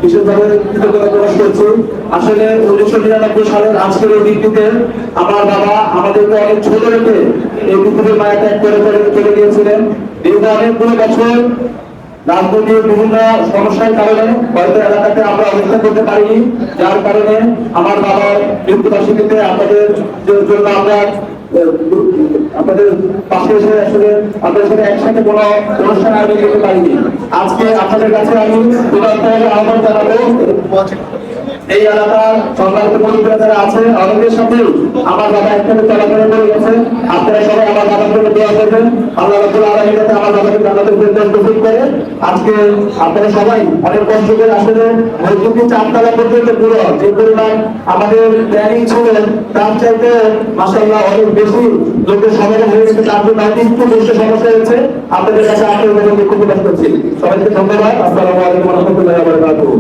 বিশেষভাবে কৃতজ্ঞতা প্রকাশ করছি। আসলে 1999 সালের আজকের এই দিনটিতে আমার বাবা আমাদেরকে অনেক ছোট রেখে এই পৃথিবীর মায়া ত্যাগ করে চলে গিয়েছিলেন। দীর্ঘ অনেকগুলো বছর রাজনৈতিক বিভিন্ন সমস্যার কারণে হয়তো এলাকাতে আমরা অবস্থান করতে পারিনি, যার কারণে আমার বাবার মৃত্যুবার্ষিকীতে আপনাদের জন্য আমরা আপনাদের পাশে এসে আসলে আপনাদের সাথে একসাথে কোনো অনুষ্ঠান আয়োজন করতে পারিনি। আজকে আপনাদের কাছে আমি আহ্বান জানাবো, এই এলাকার সম্মানিত পরিবার যারা আছে অনেকের সাথে আমার বাবা একসাথে চলাফেরা করে গেছে। আপনারা সবাই আমার বাবার জন্য দোয়া করবেন, আল্লাহ রাব্বুল আলামিন যাতে আমার বাবাকে জান্নাতুল ফেরদাউস নসিব করে। আজকে আপনারা সবাই অনেক কষ্ট করে আসলে মসজিদটি 4 তলা পর্যন্ত পুরো যে পরিমাণ আমাদের প্ল্যানিং ছিল তার চাইতে মাশাআল্লাহ অনেক বেশি লোকের সমাগম হয়ে গেছে। তার জন্য একটু বেশি সমস্যা হয়েছে। আপনাদের কাছে আপনাদের মধ্যে খুব কষ্ট করছি। সবাইকে ধন্যবাদ। আসসালামু আলাইকুম ওয়া রাহমাতুল্লাহি ওয়া বারাকাতুহু।